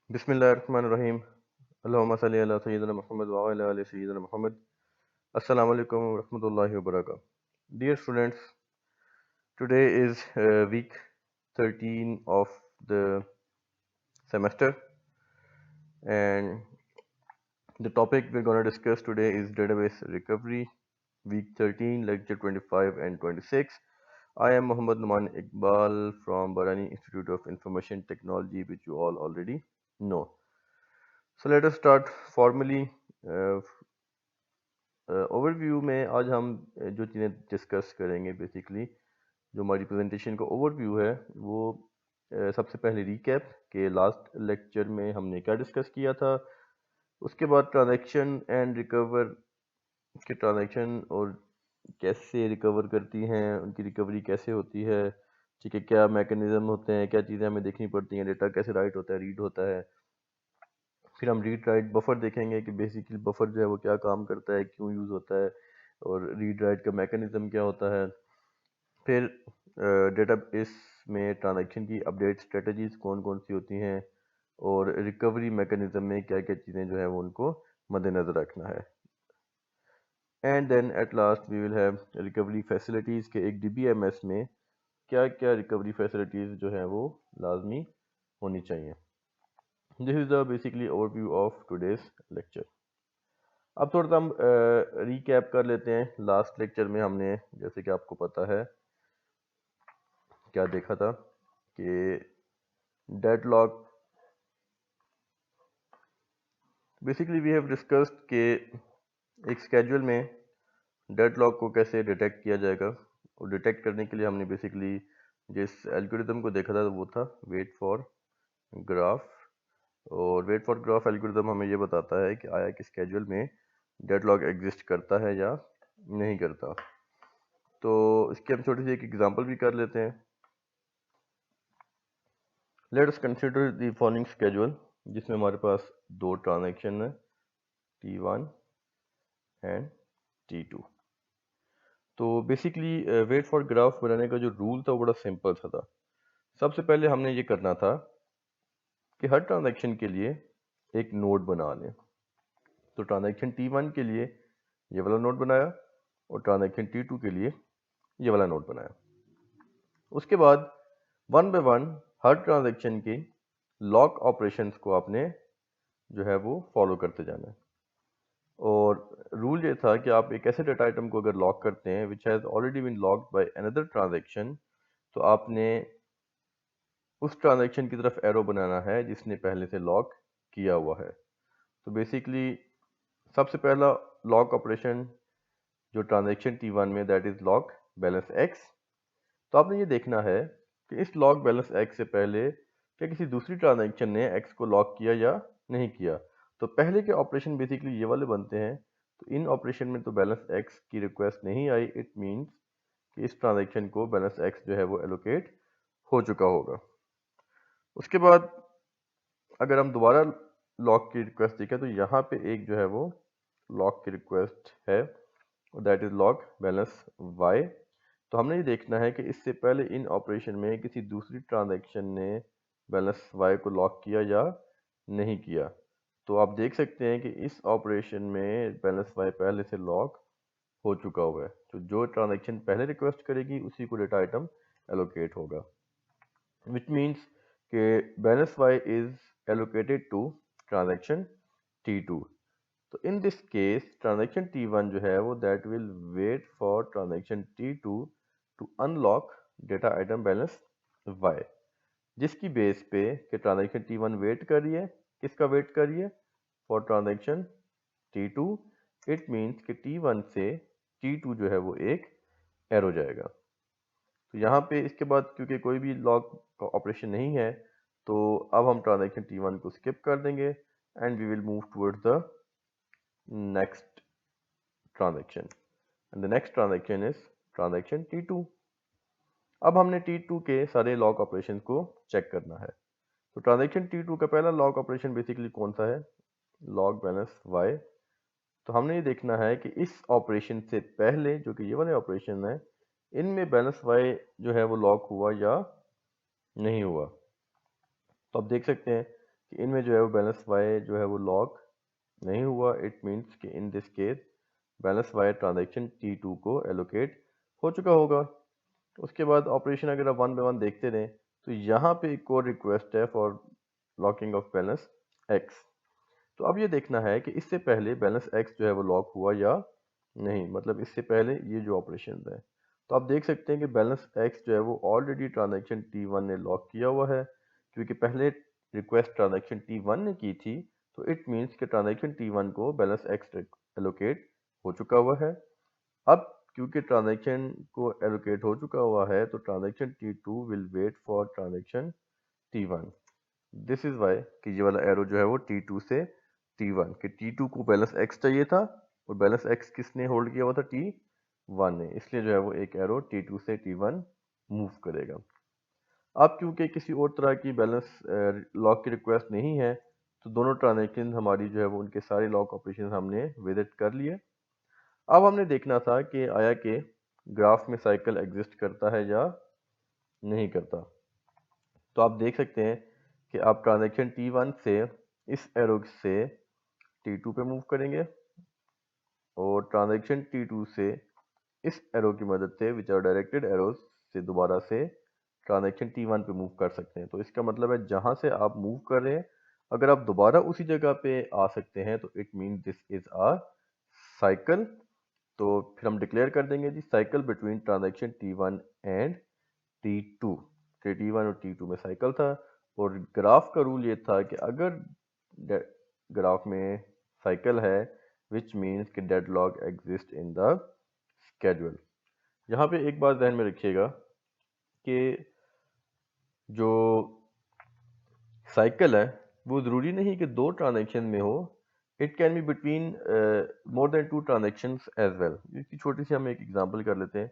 بسم اللہ الرحمن الرحیم. اللہم صلی علی سیدنا محمد وعلی آل سیدنا محمد. السلام علیکم ورحمۃ اللہ وبرکاتہ. Dear students, today is week 13 of the semester, and the topic we're going to discuss today is database recovery, week 13, lecture 25 and 26. I am Muhammad Numan Iqbal from Barani Institute of Information Technology, which you all already know. So let us start formally. Overview میں آج ہم جو چیزیں discuss کریں گے، basically جو ہماری presentation کا اوور ویو ہے وہ سب سے پہلے ریکیپ کہ لاسٹ لیکچر میں ہم نے کیا ڈسکس کیا تھا. اس کے بعد ٹرانزیکشن اینڈ ریکور کے ٹرانزیکشن اور کیسے ریکور کرتی ہیں، ان کی ریکوری کیسے ہوتی ہے، ٹھیک ہے، کیا میکانزم ہوتے ہیں، کیا چیزیں ہمیں دیکھنی پڑتی ہیں، ڈیٹا کیسے رائٹ ہوتا ہے، ریڈ ہوتا ہے. پھر ہم ریڈ رائٹ بفر دیکھیں گے کہ بیسیکلی بفر جو ہے وہ کیا کام کرتا ہے، کیوں یوز ہوتا ہے، اور ریڈ رائٹ کا میکانزم کیا ہوتا ہے. پھر ڈیٹا بیس میں ٹرانزیکشن کی اپڈیٹ اسٹریٹجیز کون کون سی ہوتی ہیں، اور ریکوری میکانزم میں کیا کیا چیزیں جو ہیں وہ ان کو مد نظر رکھنا ہے. And then at last we will have recovery facilities کہ ایک ڈی بی ایم ایس میں کیا کیا ریکوری فیسلٹیز جو ہیں وہ لازمی ہونی چاہیے. This is the basically overview of today's lecture. اب تھوڑا سا ہم ریکیپ کر لیتے ہیں. لاسٹ لیکچر میں ہم نے جیسے کہ آپ کو پتہ ہے کیا دیکھا تھا کہ deadlock, basically we have discussed کہ ایک اسکیجول میں ڈیڈ لاک کو کیسے ڈیٹیکٹ کیا جائے گا، اور ڈیٹیکٹ کرنے کے لیے ہم نے بیسیکلی جس الگوریتم کو دیکھا تھا وہ تھا ویٹ فار گراف. اور ویٹ فار گراف الگوریتم ہمیں یہ بتاتا ہے کہ آیا کہ اسکیجول میں ڈیڈ لاک ایگزسٹ کرتا ہے یا نہیں کرتا. تو اس کی ہم چھوٹی سی ایک ایگزامپل بھی کر لیتے ہیں. Let us consider the following schedule جس میں ہمارے پاس دو ٹرانزیکشن ہیں T1 اینڈ T2. تو بیسیکلی ویٹ فار گراف بنانے کا جو رول تھا وہ بڑا سمپل سا تھا. سب سے پہلے ہم نے یہ کرنا تھا کہ ہر ٹرانزیکشن کے لیے ایک نوڈ بنا لیں. تو ٹرانزیکشن T1 کے لیے یہ والا نوڈ بنایا، اور ٹرانزیکشن T2 کے لیے یہ والا نوڈ بنایا. اس کے بعد one by one Hare transaction کے لاک آپریشنس کو آپ نے جو ہے وہ فالو کرتے جانا ہے. اور رول یہ تھا کہ آپ ایک ایسے ڈیٹا آئٹم کو اگر لاک کرتے ہیں which has already been locked by another transaction، تو آپ نے اس ٹرانزیکشن کی طرف ایرو بنانا ہے جس نے پہلے سے لاک کیا ہوا ہے. تو بیسیکلی سب سے پہلا لاک آپریشن جو ٹرانزیکشن T1 میں that is lock balance X. تو آپ نے یہ دیکھنا ہے کہ اس لاک بیلنس ایکس سے پہلے کیا کسی دوسری ٹرانزیکشن نے ایکس کو لاک کیا یا نہیں کیا. تو پہلے کے آپریشن بیسیکلی یہ والے بنتے ہیں. تو ان آپریشن میں تو بیلنس ایکس کی ریکویسٹ نہیں آئی، اٹ مینس کہ اس ٹرانزیکشن کو بیلنس ایکس جو ہے وہ ایلوکیٹ ہو چکا ہوگا. اس کے بعد اگر ہم دوبارہ لاک کی ریکویسٹ دیکھیں تو یہاں پہ ایک جو ہے وہ لاک کی ریکویسٹ ہے، that is lock balance Y. تو ہم نے یہ دیکھنا ہے کہ اس سے پہلے ان آپریشن میں کسی دوسری ٹرانزیکشن نے بیلنس وائی کو لاک کیا یا نہیں کیا. تو آپ دیکھ سکتے ہیں کہ اس آپریشن میں بیلنس وائی پہلے سے لاک ہو چکا ہوا ہے. تو جو ٹرانزیکشن پہلے ریکویسٹ کرے گی اسی کو ڈیٹا آئٹم ایلوکیٹ ہوگا، وچ مینس کہ balance Y is allocated to transaction T2. تو ان دس کیس ٹرانزیکشن T1 جو ہے وہ that will wait for transaction T2 to unlock data item balance Y, جس کی بیس پہ کہ ٹرانزیکشن T1 ویٹ کر رہی ہے. کس کا ویٹ کر رہی ہے؟ For transaction T2. It means کہ T1 سے T2 جو ہے وہ ایک ایرو جائے گا. تو یہاں پہ اس کے بعد کیونکہ کوئی بھی لاک کا آپریشن نہیں ہے تو اب ہم ٹرانزیکشن T1 کو اسکپ کر دیں گے and we will move toward the next transaction. And the next transaction is transaction T2. اب ہم نے T2 کے سارے لاک آپریشن کو چیک کرنا ہے. تو ٹرانزیکشن T2 کا پہلا لاک آپریشن بیسیکلی کون سا ہے؟ Lock balance Y. تو ہم نے یہ دیکھنا ہے کہ اس آپریشن سے پہلے جو کہ یہ والے آپریشن ہیں ان میں بیلنس وائی جو ہے وہ لاک ہوا یا نہیں ہوا. تو آپ دیکھ سکتے ہیں کہ ان میں جو ہے وہ بیلنس وائی جو ہے وہ لاک نہیں ہوا. اٹ مینس کہ in this case balance by transaction T2 کو ایلوکیٹ ہو چکا ہوگا. اس کے بعد آپریشن اگر آپ 1 بائی 1 دیکھتے رہیں تو یہاں پہ ایک اور ریکویسٹ ہے for locking of balance X. تو اب یہ دیکھنا ہے کہ اس سے پہلے بیلنس ایکس جو ہے وہ لاک ہوا یا نہیں, مطلب اس سے پہلے یہ جو آپریشن ہے. تو آپ دیکھ سکتے ہیں کہ بیلنس ایکس جو ہے وہ آلریڈی ٹرانزیکشن T1 نے لاک کیا ہوا ہے, کیونکہ پہلے ریکویسٹ ٹرانزیکشن T1 نے کی تھی. تو اٹ مینس کہ ٹرانزیکشن T1 کو بیلنس ایکس ایلوکیٹ ہو چکا ہوا ہے. اب کیونکہ ٹرانزیکشن کو ایلوکیٹ ہو چکا ہوا ہے تو transaction T2 will wait for transaction T1. This is why کہ یہ والا ایرو جو ہے وہ T2 سے T1 کہ T2 کو بیلنس ایکس چاہیے تھا اور بیلنس ایکس کس نے ہولڈ کیا ہوا تھا, T1 نے, اس لیے جو ہے وہ ایک ایرو T2 سے T1 موو کرے گا. اب کیونکہ کسی اور طرح کی بیلنس لاک کی ریکویسٹ نہیں ہے تو دونوں ٹرانزیکشن ہماری جو ہے وہ ان کے سارے لاک آپریشن ہم نے وزٹ کر لیے. اب ہم نے دیکھنا تھا کہ آیا کہ گراف میں سائیکل ایگزسٹ کرتا ہے یا نہیں کرتا. تو آپ دیکھ سکتے ہیں کہ آپ ٹرانزیکشن T1 سے اس ایرو سے T2 پہ موو کریں گے اور ٹرانزیکشن T2 سے اس ایرو کی مدد سے وچ آر ڈائریکٹڈ ایروز سے دوبارہ سے ٹرانزیکشن T1 پہ موو کر سکتے ہیں. تو اس کا مطلب ہے جہاں سے آپ موو کر رہے ہیں اگر آپ دوبارہ اسی جگہ پہ آ سکتے ہیں تو it mean this is a cycle. تو پھر ہم ڈکلیئر کر دیں گے جی cycle between transaction T1 and T2 کہ T1 اور T2 میں سائیکل تھا. اور گراف کا رول یہ تھا کہ اگر گراف میں سائیکل ہے which means کہ deadlock exist in the schedule. یہاں پہ ایک بات ذہن میں رکھیے گا کہ جو سائیکل ہے وہ ضروری نہیں کہ 2 ٹرانزیکشن میں ہو, it can be between more than 2 transactions as well. اس کی چھوٹی سی ہم ایک ایگزامپل کر لیتے ہیں.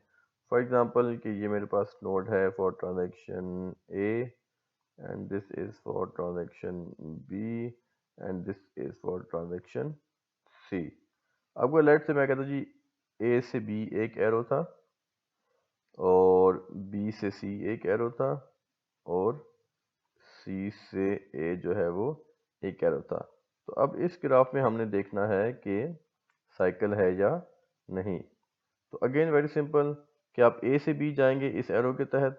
فار ایگزامپل کہ یہ میرے پاس نوڈ ہے for transaction A and this is for transaction B and this is for transaction C. اب کو لیٹ سے میں کہتا ہوں جی A سے B ایک ایرو تھا اور B سے C ایک ایرو تھا اور C سے A جو ہے وہ ایک ایرو تھا. تو اب اس گراف میں ہم نے دیکھنا ہے کہ سائیکل ہے یا نہیں. تو اگین ویری سمپل کہ آپ A سے B جائیں گے اس ایرو کے تحت,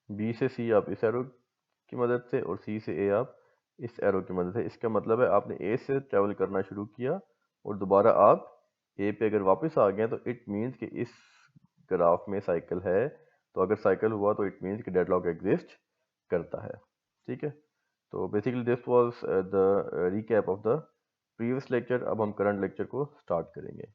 B سے C آپ اس ایرو کی مدد سے اور C سے A آپ اس ایرو کی مدد سے. اس کا مطلب ہے آپ نے A سے ٹریول کرنا شروع کیا اور دوبارہ آپ A پہ اگر واپس آ گئے تو اٹ مینس کہ اس گراف میں سائیکل ہے. تو اگر سائیکل ہوا تو اٹ مینس کہ ڈیڈ لاک ایگزسٹ کرتا ہے. ٹھیک ہے, تو basically this was the recap of the previous lecture. اب ہم کرنٹ لیکچر کو سٹارٹ کریں گے.